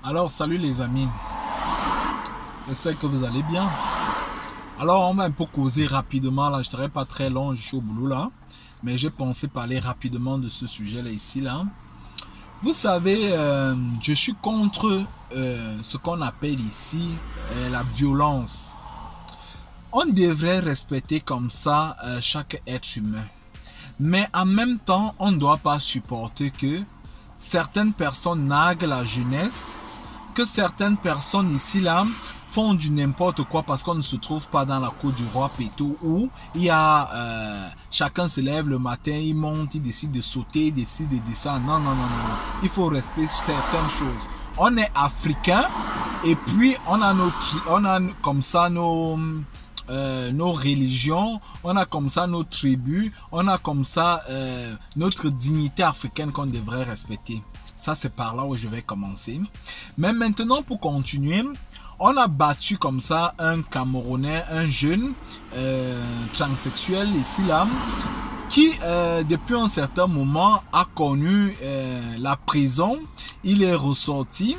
Alors, salut les amis, j'espère que vous allez bien. Alors, on va un peu causer rapidement, là, je ne serai pas très long, je suis au boulot là, mais j'ai pensé parler rapidement de ce sujet là ici là. Vous savez, je suis contre ce qu'on appelle ici la violence. On devrait respecter comme ça chaque être humain. Mais en même temps, on ne doit pas supporter que certaines personnes narguent la jeunesse, que certaines personnes ici là font du n'importe quoi parce qu'on ne se trouve pas dans la cour du roi Péto où il y a chacun se lève le matin, il monte, il décide de sauter, il décide de descendre. Non, non, non, non. Il faut respecter certaines choses. On est africain et puis on a comme ça nos religions, on a comme ça nos tribus, on a comme ça notre dignité africaine qu'on devrait respecter. Ça, c'est par là où je vais commencer. Mais maintenant, pour continuer, on a battu comme ça un Camerounais, un jeune transsexuel ici là, qui depuis un certain moment a connu la prison. Il est ressorti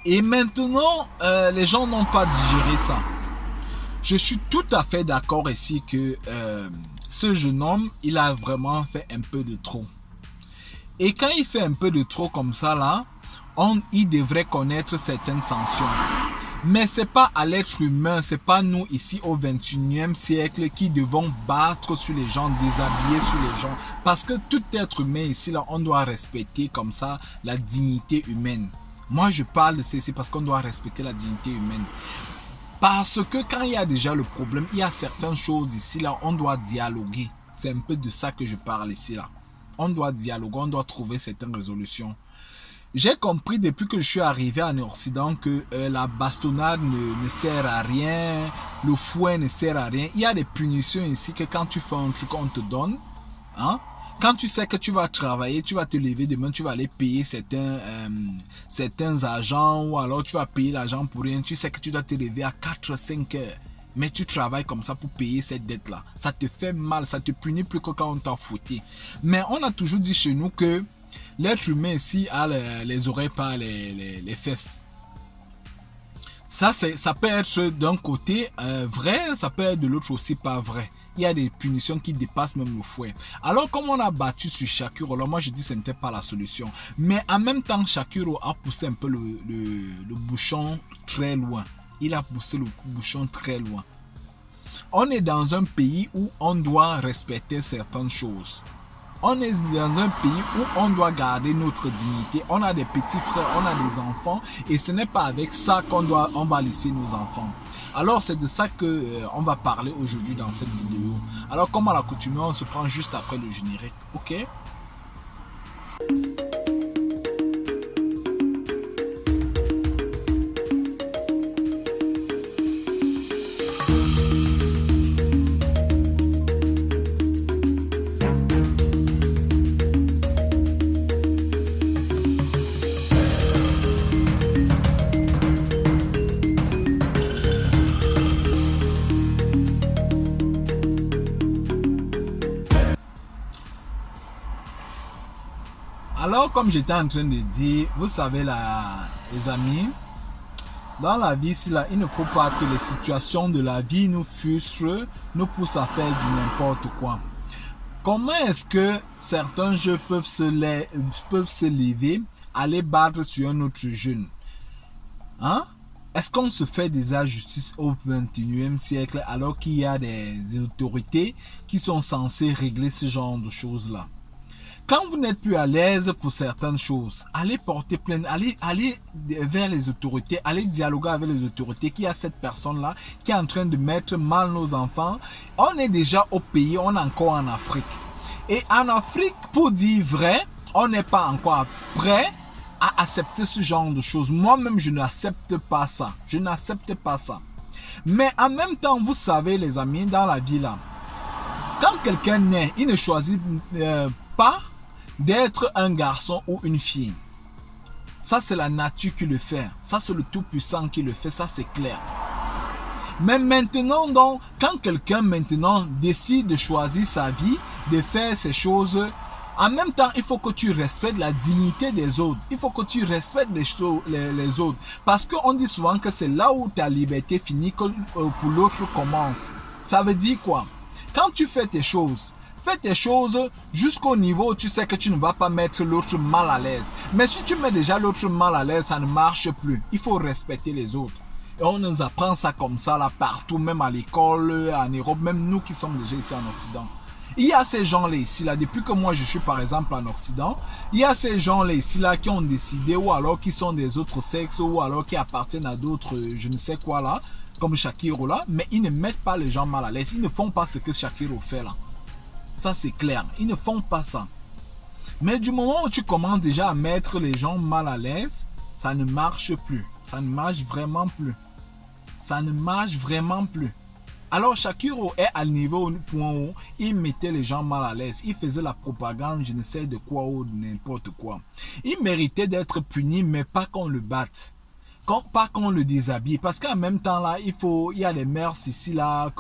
et maintenant les gens n'ont pas digéré ça. Je suis tout à fait d'accord ici que ce jeune homme, il a vraiment fait un peu de trop. Et quand il fait un peu de trop comme ça là, il devrait connaître certaines sanctions. Mais c'est pas à l'être humain, c'est pas nous ici au 21e siècle qui devons battre sur les gens, déshabiller sur les gens. Parce que tout être humain ici là, on doit respecter comme ça la dignité humaine. Moi je parle de ceci parce qu'on doit respecter la dignité humaine. Parce que quand il y a déjà le problème, il y a certaines choses ici là, on doit dialoguer. C'est un peu de ça que je parle ici là. On doit dialoguer, on doit trouver certaines résolutions. J'ai compris depuis que je suis arrivé en Occident que la bastonnade ne sert à rien, le fouet ne sert à rien. Il y a des punitions ici que quand tu fais un truc, on te donne. Hein? Quand tu sais que tu vas travailler, tu vas te lever demain, tu vas aller payer certains agents ou alors tu vas payer l'agent pour rien. Tu sais que tu dois te lever à 4-5 heures. Mais tu travailles comme ça pour payer cette dette-là. Ça te fait mal, ça te punit plus que quand on t'a fouetté. Mais on a toujours dit chez nous que l'être humain ici a les oreilles par les fesses. Ça peut être d'un côté vrai, ça peut être de l'autre aussi pas vrai. Il y a des punitions qui dépassent même le fouet. Alors comme on a battu sur Shakiro, alors moi je dis que ce n'était pas la solution. Mais en même temps, Shakiro a poussé un peu le bouchon très loin. Il a poussé le bouchon très loin. On est dans un pays où on doit respecter certaines choses. On est dans un pays où on doit garder notre dignité. On a des petits frères, on a des enfants. Et ce n'est pas avec ça qu'on va laisser nos enfants. Alors c'est de ça qu'on va parler aujourd'hui dans cette vidéo. Alors comme à l'accoutumée, on se prend juste après le générique. Ok? Alors, comme j'étais en train de dire, vous savez, là, les amis, dans la vie, il ne faut pas que les situations de la vie nous frustrent, nous poussent à faire du n'importe quoi. Comment est-ce que certains jeux peuvent se lever, aller battre sur un autre jeune? Hein? Est-ce qu'on se fait des injustices au 21e siècle alors qu'il y a des autorités qui sont censées régler ce genre de choses-là? Quand vous n'êtes plus à l'aise pour certaines choses, allez porter plainte, allez vers les autorités, allez dialoguer avec les autorités qu'il y a cette personne-là qui est en train de mettre mal nos enfants. On est déjà au pays, on est encore en Afrique. Et en Afrique, pour dire vrai, on n'est pas encore prêt à accepter ce genre de choses. Moi-même, je n'accepte pas ça. Je n'accepte pas ça. Mais en même temps, vous savez les amis, dans la vie là, quand quelqu'un naît, il ne choisit pas d'être un garçon ou une fille. Ça, c'est la nature qui le fait. Ça, c'est le Tout-Puissant qui le fait. Ça, c'est clair. Mais maintenant, donc, quand quelqu'un maintenant décide de choisir sa vie, de faire ses choses En même temps, il faut que tu respectes la dignité des autres. Il faut que tu respectes les autres. Parce qu'on dit souvent que c'est là où ta liberté finit que pour l'autre commence. Ça veut dire quoi? Quand tu fais tes choses jusqu'au niveau où tu sais que tu ne vas pas mettre l'autre mal à l'aise. Mais si tu mets déjà l'autre mal à l'aise, ça ne marche plus. Il faut respecter les autres. Et on nous apprend ça comme ça là partout, même à l'école, en Europe, même nous qui sommes déjà ici en Occident. Il y a ces gens-là ici, là, depuis que moi je suis par exemple en Occident, il y a ces gens-là ici, là, qui ont décidé, ou alors qui sont des autres sexes, ou alors qui appartiennent à d'autres, je ne sais quoi là, comme Shakiro là, mais ils ne mettent pas les gens mal à l'aise, ils ne font pas ce que Shakiro fait là. Ça c'est clair, ils ne font pas ça. Mais du moment où tu commences déjà à mettre les gens mal à l'aise, ça ne marche plus. Ça ne marche vraiment plus. Ça ne marche vraiment plus. Alors Shakiro est à niveau point où il mettait les gens mal à l'aise. Il faisait la propagande, je ne sais de quoi ou de n'importe quoi. Il méritait d'être puni, mais pas qu'on le batte. Pas qu'on le déshabille. Parce qu'en même temps, là, il y a des mœurs ici, là,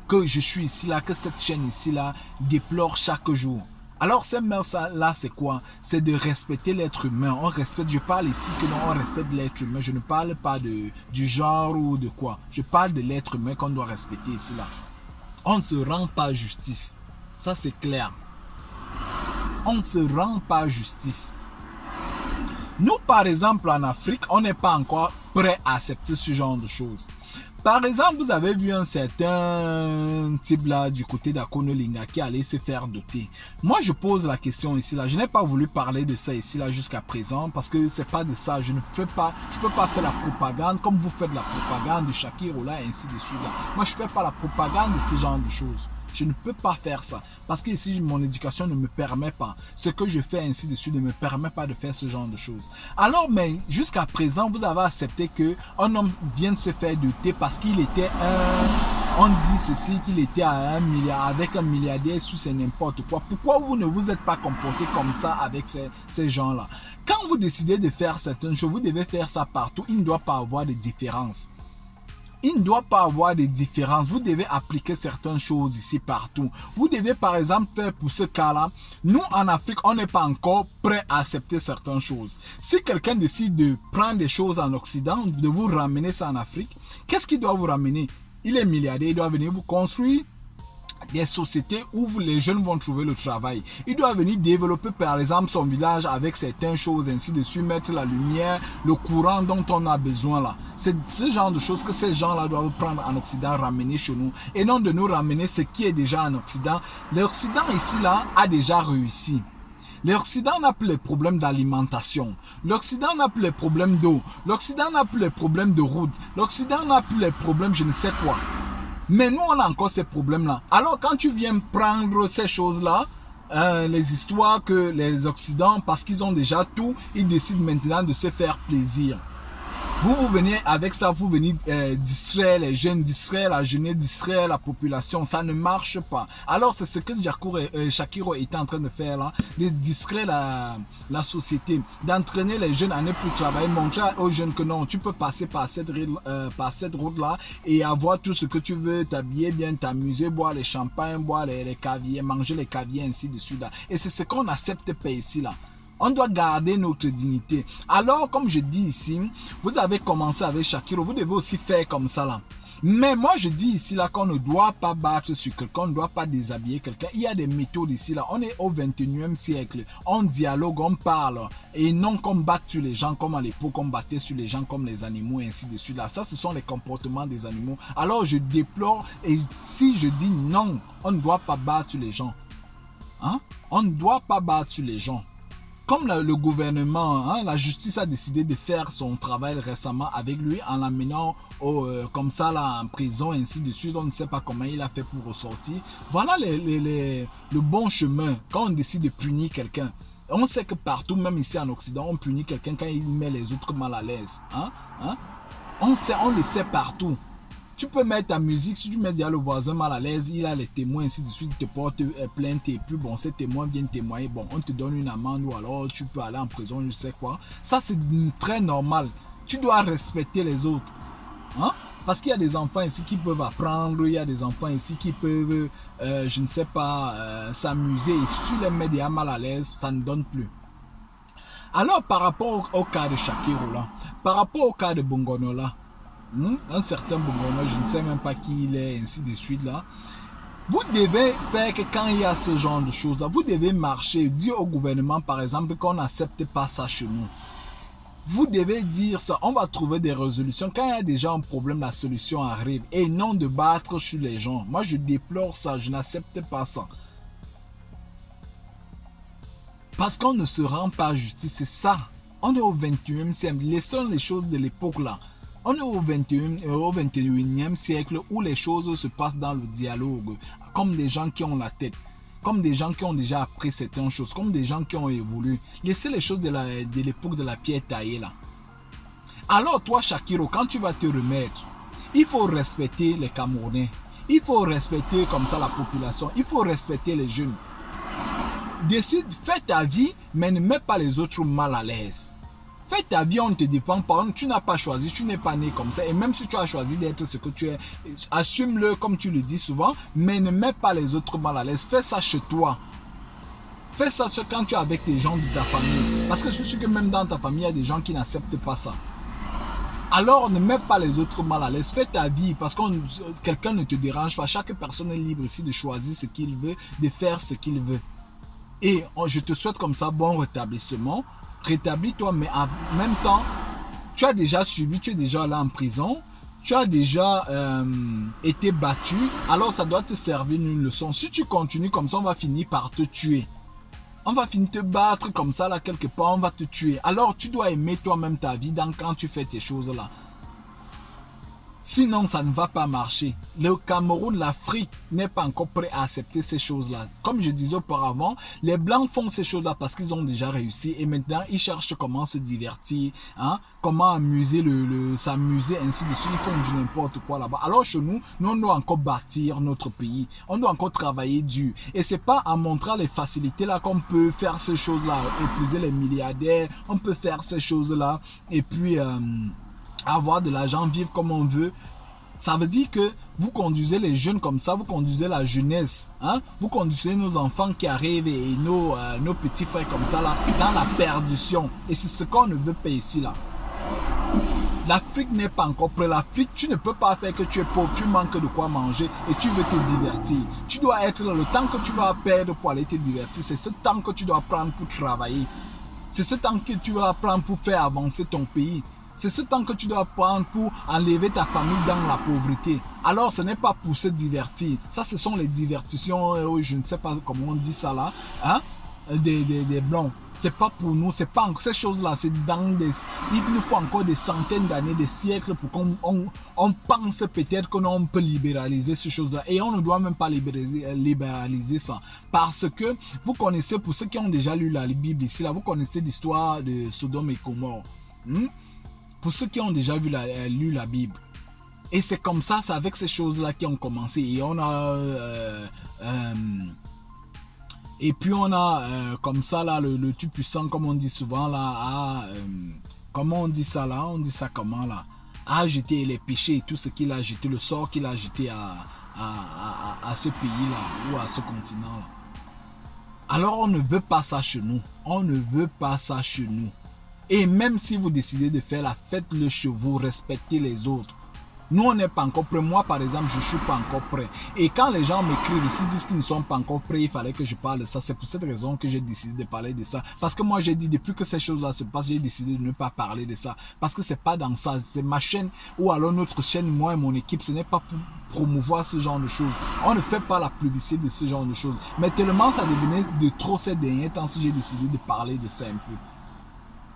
que je suis ici, là, que cette chaîne ici, là, déplore chaque jour. Alors, ces mœurs-là, c'est quoi? C'est de respecter l'être humain. On respecte, je parle ici que non, on respecte l'être humain. Je ne parle pas du genre ou de quoi. Je parle de l'être humain qu'on doit respecter ici, là. On ne se rend pas justice. Ça, c'est clair. On ne se rend pas justice. Nous, par exemple, en Afrique, on n'est pas encore prêt à accepter ce genre de choses. Par exemple, vous avez vu un certain type là du côté d'Akonolinga qui allait se faire doter. Moi, je pose la question ici là. Je n'ai pas voulu parler de ça ici là jusqu'à présent parce que c'est pas de ça. Je peux pas faire la propagande comme vous faites la propagande de Shakiro là et ainsi de suite là. Moi, je fais pas la propagande de ce genre de choses. Je ne peux pas faire ça parce que ici mon éducation ne me permet pas. Ce que je fais ainsi de suite ne me permet pas de faire ce genre de choses. Alors, mais jusqu'à présent, vous avez accepté que un homme vienne se faire doter parce qu'il était on dit ceci, qu'il était à 1 milliard, avec un milliardaire sous c'est n'importe quoi. Pourquoi vous ne vous êtes pas comporté comme ça avec ces gens-là? Quand vous décidez de faire certaines choses, vous devez faire ça partout. Il ne doit pas avoir de différence. Il ne doit pas avoir de différence. Vous devez appliquer certaines choses ici partout. Vous devez par exemple faire pour ce cas-là. Nous en Afrique, on n'est pas encore prêt à accepter certaines choses. Si quelqu'un décide de prendre des choses en Occident, de vous ramener ça en Afrique, qu'est-ce qu'il doit vous ramener? Il est milliardaire, il doit venir vous construire des sociétés où les jeunes vont trouver le travail. Il doit venir développer par exemple son village avec certaines choses, ainsi de suite, mettre la lumière, le courant dont on a besoin là. C'est ce genre de choses que ces gens-là doivent prendre en Occident, ramener chez nous, et non de nous ramener ce qui est déjà en Occident. L'Occident ici là a déjà réussi. L'Occident n'a plus les problèmes d'alimentation. L'Occident n'a plus les problèmes d'eau. L'Occident n'a plus les problèmes de route. L'Occident n'a plus les problèmes je ne sais quoi. Mais nous, on a encore ces problèmes-là. Alors, quand tu viens prendre ces choses-là, les histoires que les Occidents, parce qu'ils ont déjà tout, ils décident maintenant de se faire plaisir. Vous venez avec ça, vous venez distraire les jeunes, distraire la jeunesse, distraire la population. Ça ne marche pas. Alors, c'est ce que Shakiro était en train de faire là, de distraire la société, d'entraîner les jeunes à ne plus travailler, montrer aux jeunes que non, tu peux passer par cette route-là et avoir tout ce que tu veux, t'habiller bien, t'amuser, boire les champagnes, boire les caviars, manger les caviars, ainsi de suite. Et c'est ce qu'on accepte pas ici là. On doit garder notre dignité. Alors, comme je dis ici, vous avez commencé avec Shakiro, vous devez aussi faire comme ça là. Mais moi, je dis ici là qu'on ne doit pas battre sur quelqu'un, on ne doit pas déshabiller quelqu'un. Il y a des méthodes ici là. On est au 21e siècle. On dialogue, on parle. Et non qu'on batte sur les gens comme à l'époque, on battait sur les gens comme les animaux et ainsi de suite là. Ça, ce sont les comportements des animaux. Alors, je déplore et si je dis non, on ne doit pas battre sur les gens. Hein? On ne doit pas battre sur les gens. Comme le gouvernement, la justice a décidé de faire son travail récemment avec lui en l'amenant comme ça là en prison et ainsi de suite. On ne sait pas comment il a fait pour ressortir. Voilà le bon chemin quand on décide de punir quelqu'un. On sait que partout, même ici en Occident, on punit quelqu'un quand il met les autres mal à l'aise. On le sait partout. Tu peux mettre ta musique, si tu mets déjà le voisin mal à l'aise, il a les témoins, ainsi de suite, te porte plainte et puis bon, ces témoins viennent témoigner, bon, on te donne une amende ou alors tu peux aller en prison, je sais quoi. Ça, c'est très normal. Tu dois respecter les autres. Parce qu'il y a des enfants ici qui peuvent apprendre, il y a des enfants ici qui peuvent, je ne sais pas, s'amuser. Et si tu les mets déjà mal à l'aise, ça ne donne plus. Alors, par rapport au cas de Shakiro là, par rapport au cas de Bongono là, un certain Bongono, je ne sais même pas qui il est, ainsi de suite là, vous devez faire que quand il y a ce genre de choses là, vous devez marcher, dire au gouvernement par exemple qu'on n'accepte pas ça chez nous. Vous devez dire ça, on va trouver des résolutions. Quand il y a déjà un problème, la solution arrive. Et non de battre sur les gens. Moi, je déplore ça, je n'accepte pas ça. Parce qu'on ne se rend pas justice, c'est ça. On est au 21e siècle. Laissons les choses de l'époque là. On est au 21e siècle où les choses se passent dans le dialogue. Comme des gens qui ont la tête. Comme des gens qui ont déjà appris certaines choses. Comme des gens qui ont évolué. Laissez les choses de l'époque de la pierre taillée là. Alors toi Shakiro, quand tu vas te remettre, il faut respecter les Camerounais. Il faut respecter comme ça la population. Il faut respecter les jeunes. Décide, fais ta vie, mais ne mets pas les autres mal à l'aise. Fais ta vie, on ne te défend pas, tu n'as pas choisi, tu n'es pas né comme ça. Et même si tu as choisi d'être ce que tu es, assume-le comme tu le dis souvent, mais ne mets pas les autres mal à l'aise. Fais ça chez toi. Fais ça quand tu es avec tes gens de ta famille. Parce que je suis sûr que même dans ta famille, il y a des gens qui n'acceptent pas ça. Alors ne mets pas les autres mal à l'aise. Fais ta vie parce que quelqu'un ne te dérange pas. Chaque personne est libre ici de choisir ce qu'il veut, de faire ce qu'il veut. Et je te souhaite comme ça bon rétablissement. Rétablis-toi, mais en même temps, tu as déjà subi, tu es déjà là en prison, tu as déjà été battu, alors ça doit te servir une leçon. Si tu continues comme ça, on va finir par te tuer. On va finir te battre comme ça, là, quelque part, on va te tuer. Alors, tu dois aimer toi-même ta vie quand tu fais tes choses là. Sinon, ça ne va pas marcher. Le Cameroun, l'Afrique n'est pas encore prêt à accepter ces choses-là. Comme je disais auparavant, les Blancs font ces choses-là parce qu'ils ont déjà réussi. Et maintenant, ils cherchent comment se divertir, hein, comment amuser, s'amuser, ainsi de suite. Ils font du n'importe quoi là-bas. Alors chez nous, on doit encore bâtir notre pays. On doit encore travailler dur. Et c'est pas en montrant les facilités là qu'on peut faire ces choses-là. Épouser les milliardaires, on peut faire ces choses-là. Et puis... avoir de l'argent, vivre comme on veut. Ça veut dire que vous conduisez les jeunes comme ça, vous conduisez la jeunesse, hein? Vous conduisez nos enfants qui arrivent et nos petits frères comme ça là, dans la perdition. Et c'est ce qu'on ne veut pas ici là. L'Afrique n'est pas encore prête. L'Afrique, tu ne peux pas faire que tu es pauvre, tu manques de quoi manger et tu veux te divertir. Tu dois être là, le temps que tu vas perdre pour aller te divertir, c'est ce temps que tu dois prendre pour travailler. C'est ce temps que tu dois prendre pour faire avancer ton pays. C'est ce temps que tu dois prendre pour enlever ta famille dans la pauvreté. Alors, ce n'est pas pour se divertir. Ça, ce sont les divertissements, je ne sais pas comment on dit ça là, hein? Des Blancs. C'est pas pour nous, c'est pas ces choses-là. C'est dans des... Il nous faut encore des centaines d'années, des siècles pour qu'on pense peut-être qu'on peut libéraliser ces choses-là. Et on ne doit même pas libéraliser ça. Parce que vous connaissez, pour ceux qui ont déjà lu la Bible ici, là, vous connaissez l'histoire de Sodome et Gomorrhe. Pour ceux qui ont déjà lu la Bible. Et c'est comme ça, c'est avec ces choses-là qui ont commencé. Et on a... et puis on a comme ça là, le tout puissant, comme on dit souvent là, comment on dit ça là, on dit ça comment là, a jeté les péchés et tout ce qu'il a jeté, le sort qu'il a jeté à ce pays-là ou à ce continent-là. Alors on ne veut pas ça chez nous. On ne veut pas ça chez nous. Et même si vous décidez de faire la fête, le chez vous, respectez les autres. Nous, on n'est pas encore prêts. Moi, par exemple, je ne suis pas encore prêt. Et quand les gens m'écrivent ici, disent qu'ils ne sont pas encore prêts, il fallait que je parle de ça. C'est pour cette raison que j'ai décidé de parler de ça. Parce que moi, j'ai dit, depuis que ces choses-là se passent, j'ai décidé de ne pas parler de ça. Parce que c'est pas dans ça. C'est ma chaîne ou alors notre chaîne, moi et mon équipe, ce n'est pas pour promouvoir ce genre de choses. On ne fait pas la publicité de ce genre de choses. Mais tellement ça devenait de trop ces derniers temps, si j'ai décidé de parler de ça un peu.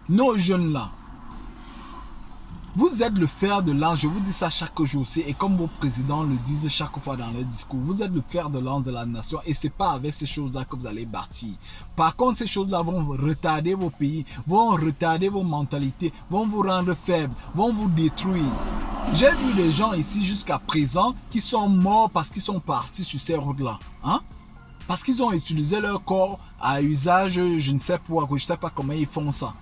Nos jeunes là, vous êtes le fer de lance, je vous dis ça chaque jour aussi, et comme vos présidents le disent chaque fois dans leurs discours, vous êtes le fer de lance de la nation, et c'est pas avec ces choses-là que vous allez bâtir. Par contre, ces choses-là vont retarder vos pays, vont retarder vos mentalités, vont vous rendre faibles, vont vous détruire. J'ai vu des gens ici jusqu'à présent qui sont morts parce qu'ils sont partis sur ces routes-là, hein? Parce qu'ils ont utilisé leur corps à usage, je ne sais pas comment ils font ça.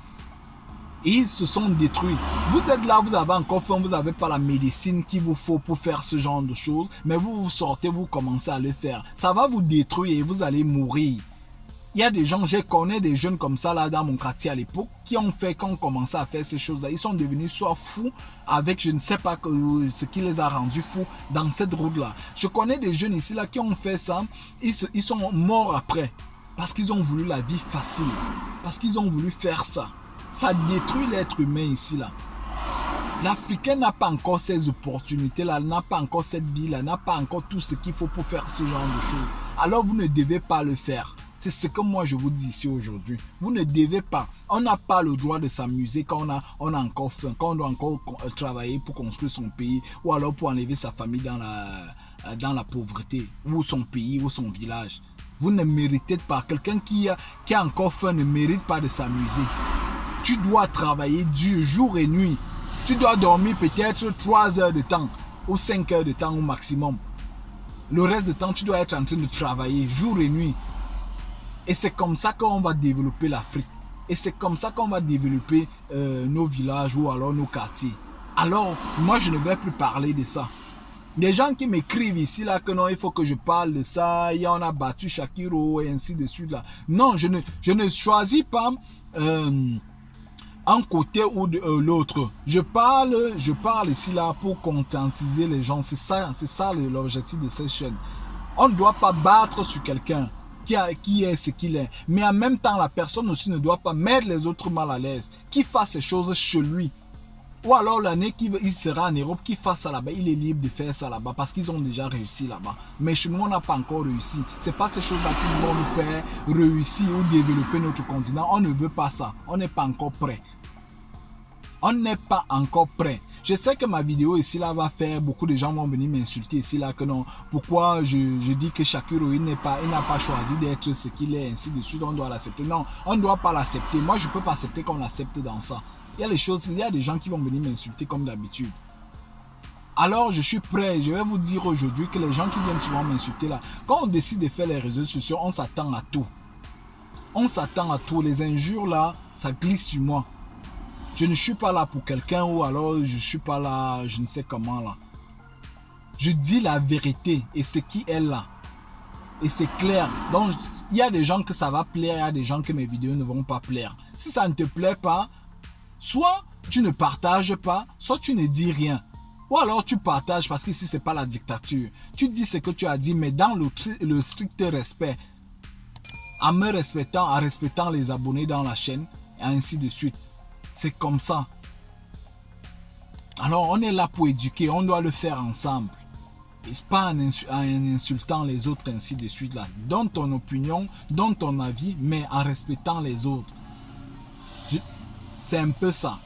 Et ils se sont détruits. Vous êtes là, vous avez encore faim, vous n'avez pas la médecine qu'il vous faut pour faire ce genre de choses. Mais vous sortez, vous commencez à le faire. Ça va vous détruire et vous allez mourir. Il y a des gens, je connais des jeunes comme ça là dans mon quartier à l'époque qui ont commencé à faire ces choses-là. Ils sont devenus soit fous avec je ne sais pas ce qui les a rendus fous dans cette route-là. Je connais des jeunes ici là qui ont fait ça. Ils sont morts après parce qu'ils ont voulu la vie facile. Parce qu'ils ont voulu faire ça. Ça détruit l'être humain ici là. L'Africain n'a pas encore ces opportunités-là, n'a pas encore cette vie-là, n'a pas encore tout ce qu'il faut pour faire ce genre de choses. Alors vous ne devez pas le faire. C'est ce que moi je vous dis ici aujourd'hui. Vous ne devez pas. On n'a pas le droit de s'amuser quand on a encore faim, quand on doit encore travailler pour construire son pays ou alors pour enlever sa famille dans la pauvreté ou son pays ou son village. Vous ne méritez pas. Quelqu'un qui a encore faim ne mérite pas de s'amuser. Tu dois travailler dur, jour et nuit. Tu dois dormir peut-être 3 heures de temps ou 5 heures de temps au maximum. Le reste du temps, tu dois être en train de travailler jour et nuit. Et c'est comme ça qu'on va développer l'Afrique. Et c'est comme ça qu'on va développer nos villages ou alors nos quartiers. Alors, moi, je ne vais plus parler de ça. Des gens qui m'écrivent ici, là, que non, il faut que je parle de ça. On a battu Shakiro et ainsi de suite, là. Non, je ne choisis pas un côté ou l'autre. Je parle ici, là, pour conscientiser les gens. C'est ça l'objectif de cette chaîne. On ne doit pas battre sur quelqu'un qui est ce qu'il est. Mais en même temps, la personne aussi ne doit pas mettre les autres mal à l'aise. Qui fasse ces choses chez lui. Ou alors l'année qu'il sera en Europe, qu'il fasse ça là-bas. Il est libre de faire ça là-bas parce qu'ils ont déjà réussi là-bas. Mais chez nous, on n'a pas encore réussi. Ce n'est pas ces choses-là qui vont nous faire réussir ou développer notre continent. On ne veut pas ça. On n'est pas encore prêt. On n'est pas encore prêt. Je sais que ma vidéo ici là va faire, beaucoup de gens vont venir m'insulter ici là que non. Pourquoi je dis que Shakiro il n'a pas choisi d'être ce qu'il est, ainsi de suite, on doit l'accepter. Non, on ne doit pas l'accepter. Moi je ne peux pas accepter qu'on l'accepte dans ça. Il y a des gens qui vont venir m'insulter comme d'habitude. Alors je suis prêt, je vais vous dire aujourd'hui que les gens qui viennent souvent m'insulter là, quand on décide de faire les réseaux sociaux, on s'attend à tout. On s'attend à tout. Les injures là, ça glisse sur moi. Je ne suis pas là pour quelqu'un ou alors je ne suis pas là, je ne sais comment là. Je dis la vérité et ce qui est là. Et c'est clair. Donc, il y a des gens que ça va plaire, il y a des gens que mes vidéos ne vont pas plaire. Si ça ne te plaît pas, soit tu ne partages pas, soit tu ne dis rien. Ou alors tu partages parce qu'ici, ce n'est pas la dictature. Tu dis ce que tu as dit, mais dans le strict respect. En me respectant, en respectant les abonnés dans la chaîne, et ainsi de suite. C'est comme ça. Alors, on est là pour éduquer. On doit le faire ensemble. Et pas en insultant les autres, ainsi de suite. Là. Donne ton opinion, donne ton avis, mais en respectant les autres. C'est un peu ça.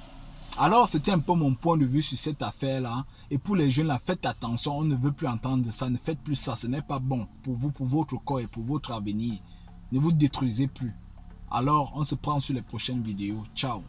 Alors, c'était un peu mon point de vue sur cette affaire-là. Et pour les jeunes, là, faites attention. On ne veut plus entendre ça. Ne faites plus ça. Ce n'est pas bon pour vous, pour votre corps et pour votre avenir. Ne vous détruisez plus. Alors, on se prend sur les prochaines vidéos. Ciao.